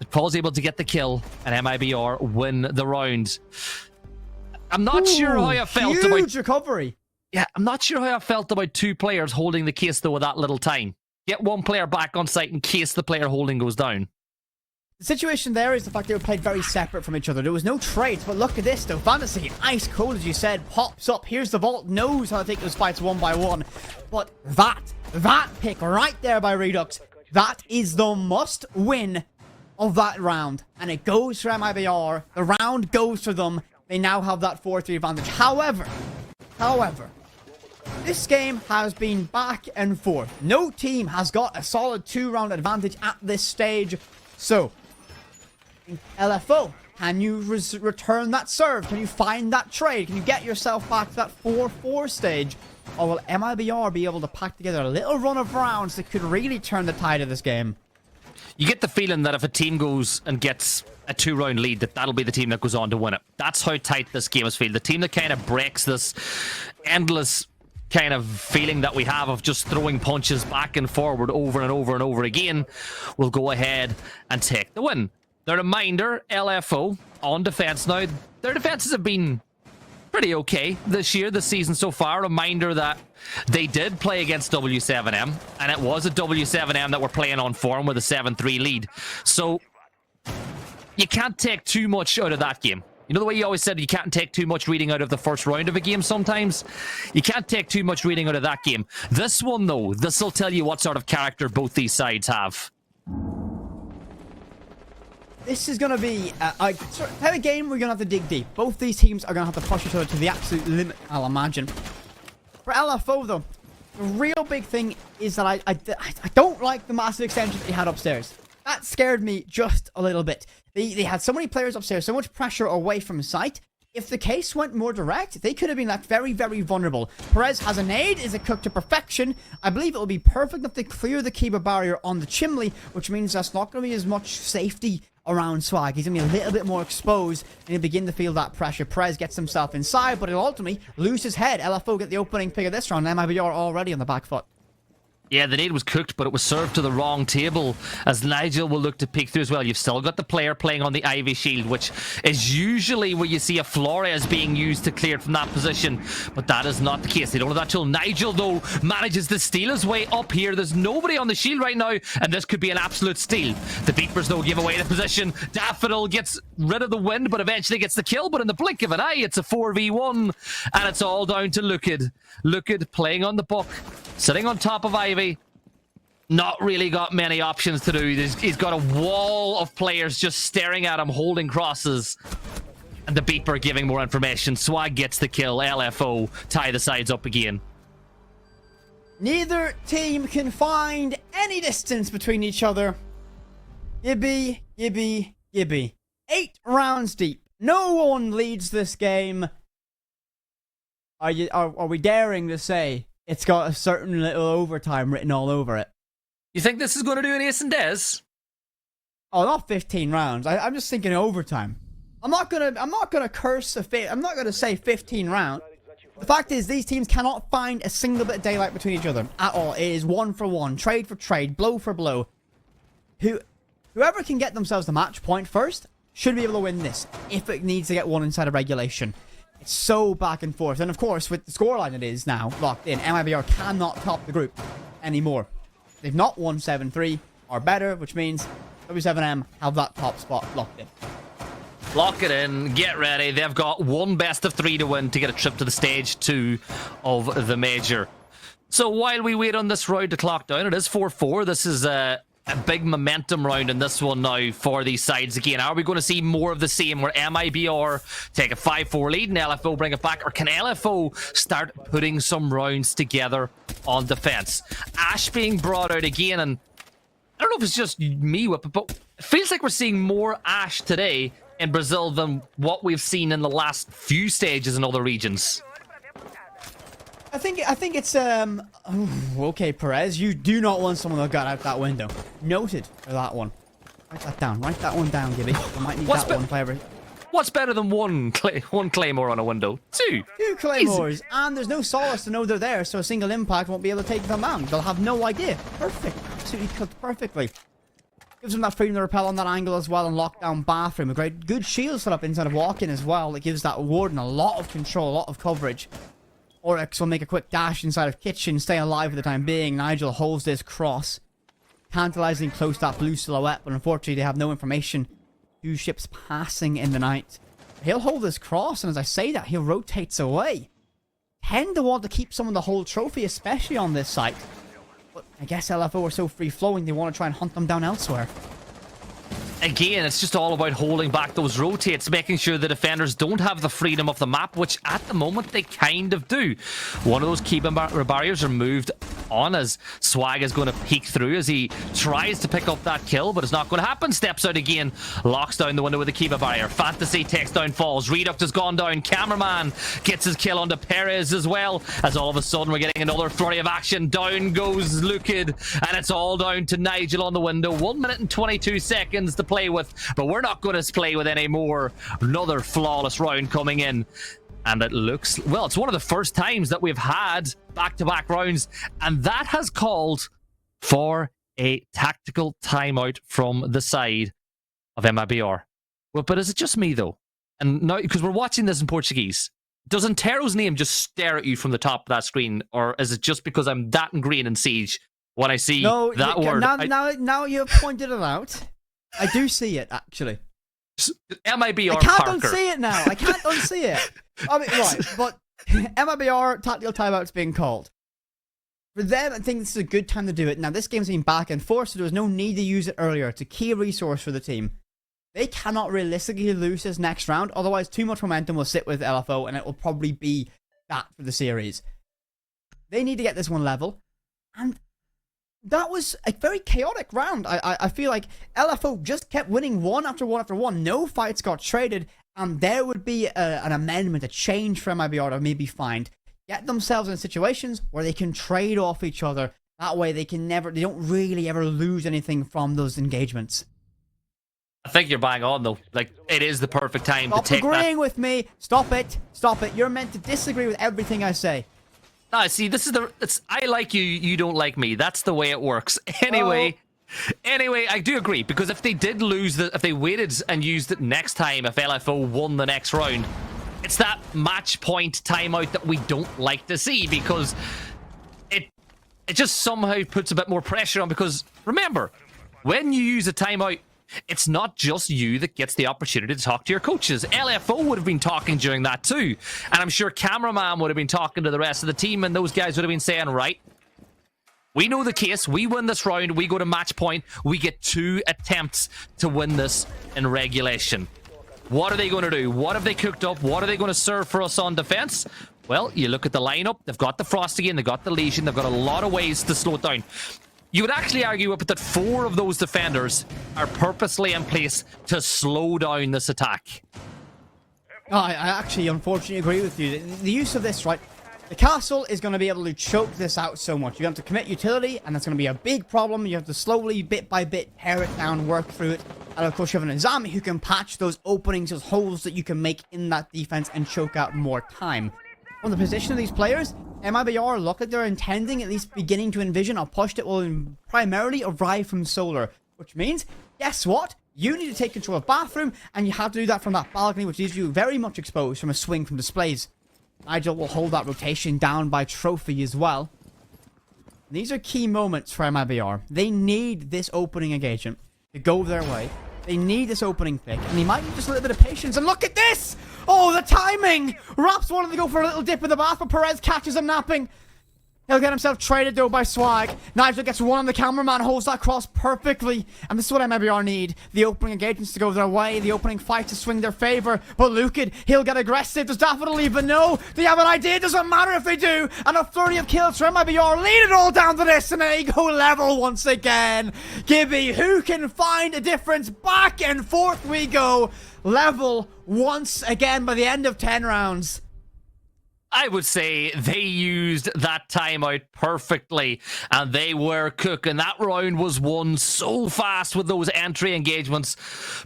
Falls able to get the kill, and MIBR win the round. I'm not sure how I felt about huge recovery. Yeah, I'm not sure how I felt about 2 players holding the case though with that little time. Get 1 player back on site in case the player holding goes down. The situation there is the fact they were played very separate from each other. There was no trades, but look at this though. Fantasy, ice cold as you said, pops up. Here's the vault, knows how to take those fights one by one. But that pick right there by Redux, that is the must win of that round. And it goes for MIBR. The round goes for them. They now have that 4-3 advantage. However, this game has been back and forth. No team has got a solid 2-round advantage at this stage. So, LFO, can you return that serve? Can you find that trade? Can you get yourself back to that 4-4 stage? Or will MIBR be able to pack together a little run of rounds that could really turn the tide of this game? You get the feeling that if a team goes and gets a 2-round lead, that'll be the team that goes on to win it. That's how tight this game is feeling. The team that kind of breaks this endless kind of feeling that we have of just throwing punches back and forward over and over and over again will go ahead and take the win. The reminder, LFO on defense now. Their defenses have been pretty okay this season so far. Reminder that they did play against W7M, and it was a W7M that were playing on form with a 7-3 lead. So you can't take too much out of that game. You know the way you always said you can't take too much reading out of the first round of a game sometimes? You can't take too much reading out of that game. This one, though, this will tell you what sort of character both these sides have. This is going to be a game we're going to have to dig deep. Both these teams are going to have to push each other to the absolute limit, I'll imagine. For LFO, though, the real big thing is that I don't like the massive extension that they had upstairs. That scared me just a little bit. They had so many players upstairs, so much pressure away from site. If the case went more direct, they could have been left very, very vulnerable. Perez has a nade, is it cooked to perfection? I believe it will be perfect enough to clear the Kiba barrier on the Chimley, which means that's not going to be as much safety around Swag. He's going to be a little bit more exposed, and he'll begin to feel that pressure. Perez gets himself inside, but he'll ultimately lose his head. LFO get the opening pick of this round. MIBR already on the back foot. Yeah, the nade was cooked, but it was served to the wrong table, as Nigel will look to peek through as well. You've still got the player playing on the Ivy shield, which is usually where you see a Flores being used to clear it from that position, but that is not the case. They don't have that tool. Nigel, though, manages to steal his way up here. There's nobody on the shield right now, and this could be an absolute steal. The Beepers, though, give away the position. Daffodil gets rid of the wind, but eventually gets the kill, but in the blink of an eye, it's a 4v1, and it's all down to Lukid. Lukid playing on the buck, sitting on top of Ivy. Not really got many options to do. He's got a wall of players just staring at him, holding crosses. And the Beeper giving more information. Swag gets the kill. LFO tie the sides up again. Neither team can find any distance between each other. Gibby, Gibby, Gibby. 8 rounds deep. No one leads this game. Are we daring to say it's got a certain little overtime written all over it? You think this is going to do an ace and des? Oh, not 15 rounds. I'm just thinking overtime. I'm not gonna curse I'm not gonna say 15 rounds. The fact is, these teams cannot find a single bit of daylight between each other at all. It is 1 for 1, trade for trade, blow for blow. Whoever can get themselves the match point first should be able to win this if it needs to get one inside of regulation. It's so back and forth. And of course, with the scoreline it is now locked in, MIBR cannot top the group anymore. They've not won 7-3 or better, which means W7M have that top spot locked in. Lock it in, get ready. They've got one best of 3 to win to get a trip to the stage 2 of the major. So while we wait on this round to clock down, it is 4-4. This is a big momentum round in this one now for these sides again. Are we going to see more of the same where MIBR take a 5-4 lead and LFO bring it back? Or can LFO start putting some rounds together on defense? Ash being brought out again, and I don't know if it's just me, but it feels like we're seeing more Ash today in Brazil than what we've seen in the last few stages in other regions. I think it's okay, Perez, you do not want someone that got out that window. Noted for that one. Write that down. Write that one down, Gibby. I might need that one for What's better than one claymore on a window? Two claymores. Easy. And there's no solace to know they're there, so a single impact won't be able to take them out. They'll have no idea. Perfect. Absolutely cooked perfectly. Gives them that freedom to repel on that angle as well, and lock down bathroom. A good shield set up inside of walk-in as well. It gives that warden a lot of control, a lot of coverage. Oryx will make a quick dash inside of kitchen, stay alive for the time being. Nigel holds this cross, tantalizing close to that blue silhouette, but unfortunately they have no information. 2 ships passing in the night. He'll hold this cross, and as I say that, he rotates away. Tend to want to keep some of the whole trophy, especially on this site. But I guess LFO are so free-flowing, they want to try and hunt them down elsewhere. Again, it's just all about holding back those rotates, making sure the defenders don't have the freedom of the map, which at the moment they kind of do. One of those key barriers are moved on as Swag is going to peek through as he tries to pick up that kill, but it's not going to happen. Steps out again, locks down the window with the Kiba barrier. Fantasy takes down Falls. Reduct has gone down. Cameraman gets his kill onto Perez as well, as all of a sudden we're getting another flurry of action. Down goes Lukid, and it's all down to Nigel on the window. 1 minute and 22 seconds to play with, but we're not going to play with any more. Another flawless round coming in, and it looks, well, it's one of the first times that we've had back-to-back rounds, and that has called for a tactical timeout from the side of MIBR. Well, but is it just me though? And now, because we're watching this in Portuguese, does Intero's name just stare at you from the top of that screen, or is it just because I'm that ingrained in Siege when I see that word? Now you've pointed it out. I do see it, actually. MIBR I can't Parker. unsee it now. I can't unsee it. I mean, right, but MIBR tactical timeout's being called. For them, I think this is a good time to do it. Now, this game's been back and forth, so there was no need to use it earlier. It's a key resource for the team. They cannot realistically lose this next round, otherwise too much momentum will sit with LFO, and it will probably be that for the series. They need to get this one level, and that was a very chaotic round. I feel like LFO just kept winning one after one after one. No fights got traded, and there would be an amendment, a change for MIBR to maybe find. Get themselves in situations where they can trade off each other. That way they don't really ever lose anything from those engagements. I think you're bang on though. Like, it is the perfect time Stop to take agreeing with me. Stop it. Stop it. You're meant to disagree with everything I say. See, this is I like you, you don't like me. That's the way it works. Anyway, I do agree, because if they did lose if they waited and used it next time, if LFO won the next round, it's that match point timeout that we don't like to see, because it just somehow puts a bit more pressure on, because remember, when you use a timeout, it's not just you that gets the opportunity to talk to your coaches. LFO would have been talking during that too. And I'm sure cameraman would have been talking to the rest of the team, and those guys would have been saying, right, we know the case. We win this round. We go to match point. We get 2 attempts to win this in regulation. What are they going to do? What have they cooked up? What are they going to serve for us on defense? Well, you look at the lineup. They've got the Frost again. They've got the Legion. They've got a lot of ways to slow it down. You would actually argue that 4 of those defenders are purposely in place to slow down this attack. I actually, unfortunately, agree with you. The use of this, right? The castle is going to be able to choke this out so much. You have to commit utility, and that's going to be a big problem. You have to slowly, bit by bit, pare it down, work through it. And of course, you have an Azami who can patch those openings, those holes that you can make in that defense and choke out more time. From the position of these players, MIBR look like they're intending, at least beginning to envision, a push that will primarily arrive from Solar. Which means, guess what? You need to take control of bathroom, and you have to do that from that balcony, which leaves you very much exposed from a swing from displays. Nigel will hold that rotation down by trophy as well. These are key moments for MIBR. They need this opening engagement to go their way. They need this opening pick, and he might need just a little bit of patience. And look at this! Oh, the timing! Raps wanted to go for a little dip in the bath, but Perez catches him napping. He'll get himself traded, though, by Swag. Nigel gets one on the cameraman, holds that cross perfectly. And this is what MIBR need. The opening engagements to go their way, the opening fight to swing their favor. But Lucan, he'll get aggressive. Does Daffodil leave? But no, they have an idea. It doesn't matter if they do. And a flurry of kills for MIBR. Lead it all down to this, and they go level once again. Gibby, who can find a difference? Back and forth we go. Level once again by the end of 10 rounds. I would say they used that timeout perfectly, and they were cooking. That round was won so fast with those entry engagements.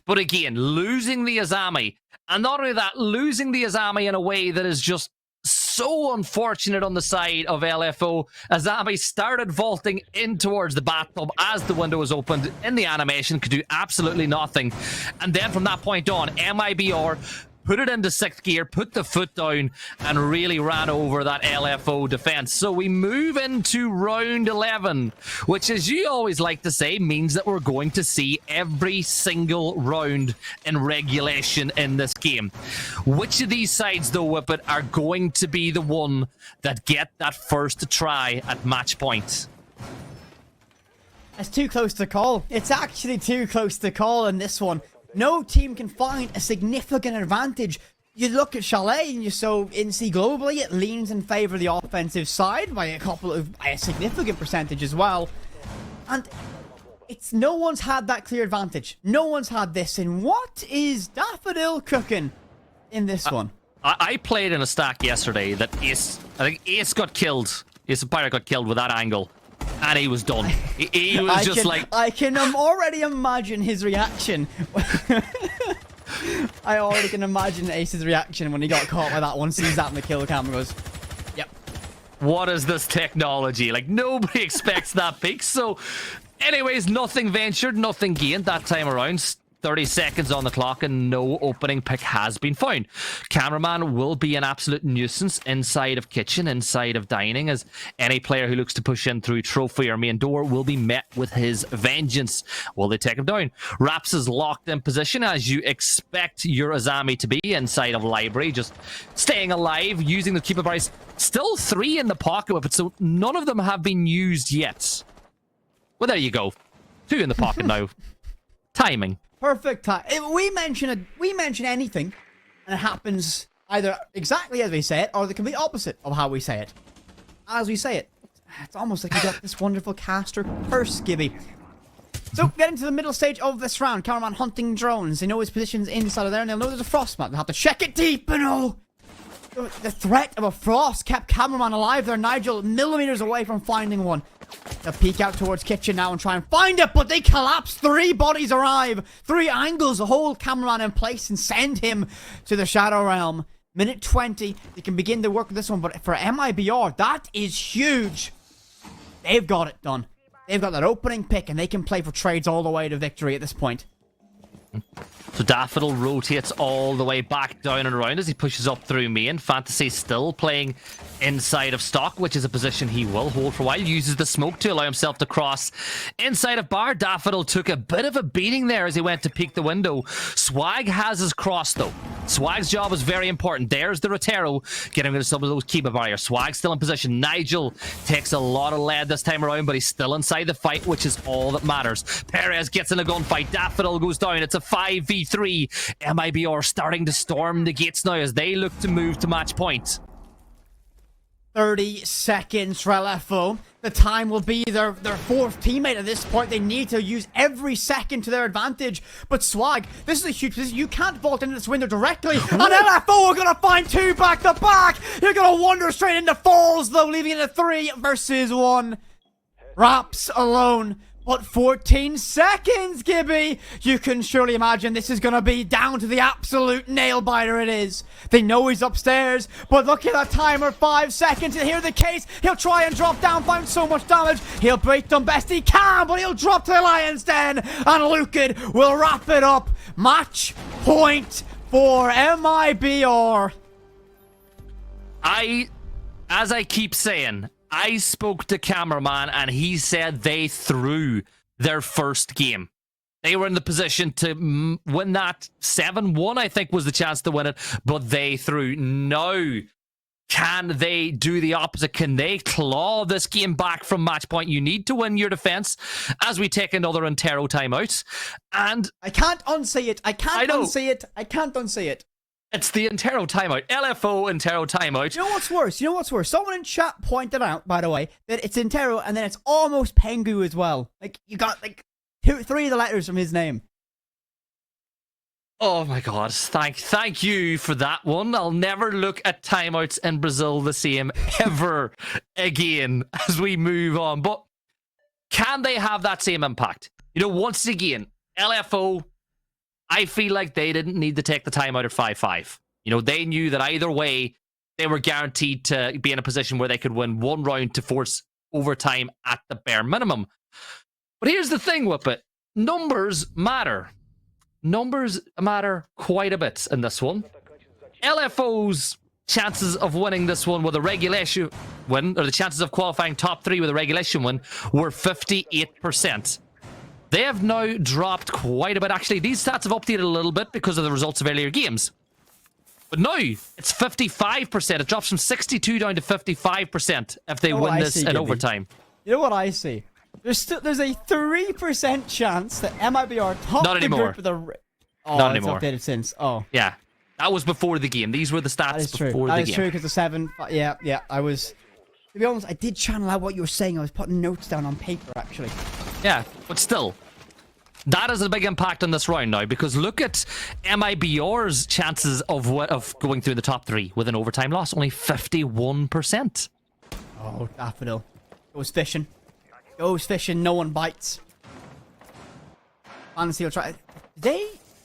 But again, losing the Azami, and not only that, losing the Azami in a way that is just so unfortunate on the side of LFO. Azami started vaulting in towards the bathtub as the window was opened in the animation, could do absolutely nothing. And then from that point on, MIBR put it into 6th gear, put the foot down, and really ran over that LFO defense. So we move into round 11, which, as you always like to say, means that we're going to see every single round in regulation in this game. Which of these sides, though, Whippet, are going to be the one that get that first try at match point? It's too close to call. It's actually too close to call in this one. No team can find a significant advantage. You look at Chalet, and in C globally, it leans in favor of the offensive side by a significant percentage as well. And no one's had that clear advantage. No one's had this. And what is Daffodil cooking in this one? I played in a stack yesterday that I think Ace got killed. Ace of Pirate got killed with that angle. And he was done. He was I can already imagine his reaction. I already can imagine Ace's reaction when he got caught by that one. Sees that in the kill cam and goes, yep. What is this technology? Like, nobody expects that peak. So, anyways, nothing ventured, nothing gained that time around. 30 seconds on the clock and no opening pick has been found. Cameraman will be an absolute nuisance inside of kitchen, inside of dining, as any player who looks to push in through trophy or main door will be met with his vengeance. Will they take him down? Raps is locked in position, as you expect your Azami to be inside of library, just staying alive, using the keeper price. Still 3 in the pocket with it, so none of them have been used yet. Well, there you go. 2 in the pocket now. Timing. Perfect time. We mention anything, and it happens either exactly as we say it, or the complete opposite of how we say it. As we say it. It's almost like you got this wonderful caster curse, Gibby. So, getting to the middle stage of this round, cameraman hunting drones. They know his position's inside of there, and they'll know there's a frost map. They'll have to check it deep, and oh! The threat of a frost kept cameraman alive there. Nigel millimeters away from finding one. They'll peek out towards kitchen now and try and find it, but they collapse. 3 bodies arrive. 3 angles, a whole cameraman in place, and send him to the Shadow Realm. Minute 20, they can begin to work with this one, but for MIBR, that is huge. They've got it done. They've got that opening pick, and they can play for trades all the way to victory at this point. So Daffodil rotates all the way back down and around as he pushes up through main. Fantasy still playing inside of stock, which is a position he will hold for a while. Uses the smoke to allow himself to cross inside of bar. Daffodil took a bit of a beating there as he went to peek the window. Swag has his cross though. Swag's job is very important. There's the Rotero getting rid of some of those keeper barriers. Swag's still in position. Nigel takes a lot of lead this time around, but he's still inside the fight, which is all that matters. Perez gets in a gunfight. Daffodil goes down. It's a 5v3. MIBR starting to storm the gates now as they look to move to match point. 30 seconds for LFO. The time will be their fourth teammate at this point. They need to use every second to their advantage. But Swag, this is a huge position. You can't vault into this window directly. And LFO are going to find two back-to-back. You're going to wander straight into falls, though, leaving it a 3 versus 1. Raps alone. But 14 seconds, Gibby! You can surely imagine this is going to be down to the absolute nail-biter it is. They know he's upstairs, but look at that timer, 5 seconds, and here's the case. He'll try and drop down, find so much damage. He'll break them best he can, but he'll drop to the Lion's Den, and Lucan will wrap it up. Match point for MIBR. As I keep saying, I spoke to cameraman and he said they threw their first game. They were in the position to win that 7-1, I think was the chance to win it, but they threw. Now, can they do the opposite? Can they claw this game back from match point? You need to win your defense as we take another Intero timeout. And I can't unsay it. I can't unsay it. I can't unsay it. It's the Intero timeout. LFO Intero timeout. You know what's worse? You know what's worse? Someone in chat pointed out, by the way, that it's Intero and then it's almost Pengu as well. Like, you got, like, 3 of the letters from his name. Oh my god. Thank you for that one. I'll never look at timeouts in Brazil the same ever again as we move on. But can they have that same impact? You know, once again, LFO, I feel like they didn't need to take the timeout at 5-5. You know, they knew that either way, they were guaranteed to be in a position where they could win one round to force overtime at the bare minimum. But here's the thing with it. Numbers matter. Numbers matter quite a bit in this one. LFO's chances of winning this one with a regulation win, or the chances of qualifying top 3 with a regulation win, were 58%. They have now dropped quite a bit. Actually, these stats have updated a little bit because of the results of earlier games. But now, it's 55%. It drops from 62 down to 55% if they win this in overtime. You know what I see? There's a 3% chance that MIBR top Not the anymore. group with a... Oh, Not it's anymore. updated since. Oh. Yeah. That was before the game. These were the stats before the game. That is true, because the 7... Yeah, I was... To be honest, I did channel out what you were saying. I was putting notes down on paper, actually. Yeah, but still, that has a big impact on this round now, because look at MIBR's chances of going through the top 3 with an overtime loss, only 51%. Oh, Daffodil. Goes fishing. Goes fishing, no one bites. Fantasy will try...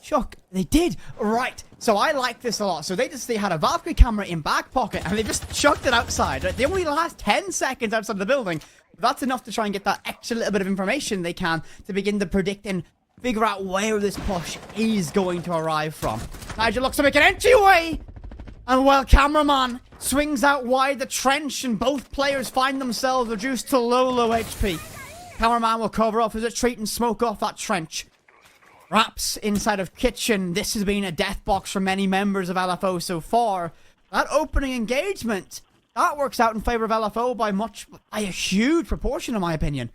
Chuck, they did. Right. So I like this a lot. So they had a Valkyrie camera in back pocket and they just chucked it outside. Right? They only last 10 seconds outside the building. But that's enough to try and get that extra little bit of information they can to begin to predict and figure out where this push is going to arrive from. Nigel looks to make an entryway. And while cameraman swings out wide the trench and both players find themselves reduced to low HP. Cameraman will cover off his retreat and smoke off that trench. Raps inside of kitchen. This has been a death box for many members of LFO so far. That opening engagement, that works out in favor of LFO by a huge proportion, in my opinion.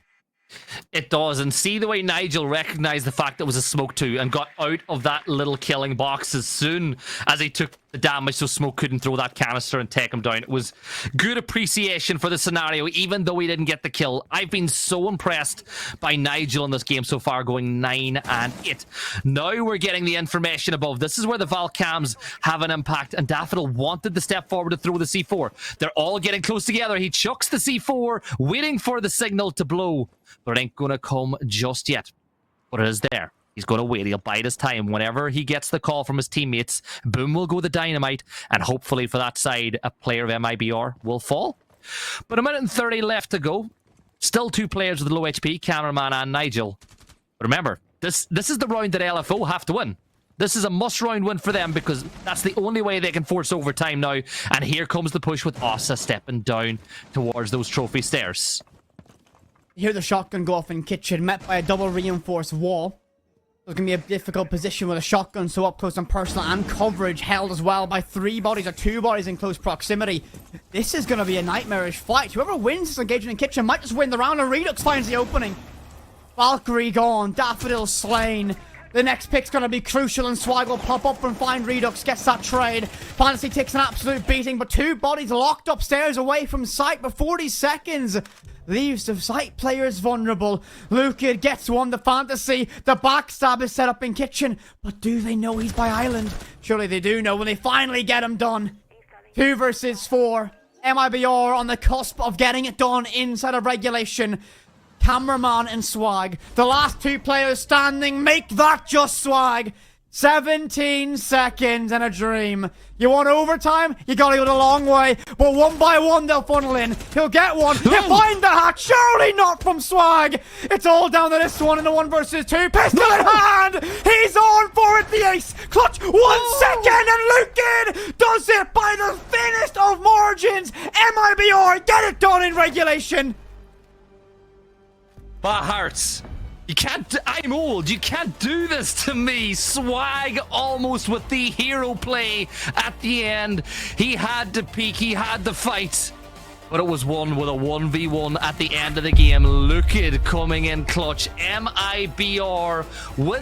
It does, and see the way Nigel recognized the fact that it was a smoke too and got out of that little killing box as soon as he took the damage so Smoke couldn't throw that canister and take him down. It was good appreciation for the scenario, even though he didn't get the kill. I've been so impressed by Nigel in this game so far, going 9-8. Now we're getting the information above. This is where the Valcams have an impact, and Daffodil wanted to step forward to throw the C4. They're all getting close together. He chucks the C4, waiting for the signal to blow, but it ain't gonna come just yet. But it is there. He's going to wait. He'll bide his time. Whenever he gets the call from his teammates, boom will go the dynamite, and hopefully for that side, a player of MIBR will fall. But a minute and 30 left to go. Still 2 players with low HP, Cameraman and Nigel. But remember, this is the round that LFO have to win. This is a must-round win for them because that's the only way they can force overtime now. And here comes the push with Ossa stepping down towards those trophy stairs. You hear the shotgun go off in kitchen, met by a double reinforced wall. It's going to be a difficult position with a shotgun so up close and personal, and coverage held as well by 3 bodies or 2 bodies in close proximity. This is going to be a nightmarish fight. Whoever wins this engagement in kitchen might just win the round, and Redux finds the opening. Valkyrie gone, Daffodil slain. The next pick's going to be crucial, and Swag will pop up and find Redux, gets that trade. Fantasy takes an absolute beating, but 2 bodies locked upstairs away from sight, but 40 seconds leaves the sight players vulnerable. Luca gets one, the Fantasy. The backstab is set up in kitchen, but do they know he's by island? Surely they do know when they finally get him done. 2 versus 4. MIBR on the cusp of getting it done inside of regulation. Cameraman and Swag, the last 2 players standing, make that just Swag. 17 seconds and a dream. You want overtime? You gotta go the long way. But one by one they'll funnel in. He'll get one. He'll find the hatch. Surely not from Swag. It's all down to this one in the 1 versus 2. Pistol in hand. He's on for it. The ace. Clutch. 1 second and Lukin does it by the thinnest of margins. MIBR get it done in regulation. But Hearts, you can't. I'm old. You can't do this to me. Swag almost with the hero play at the end. He had to peek. He had to fight. But it was won with a 1v1 at the end of the game. Look at coming in clutch. MIBR win.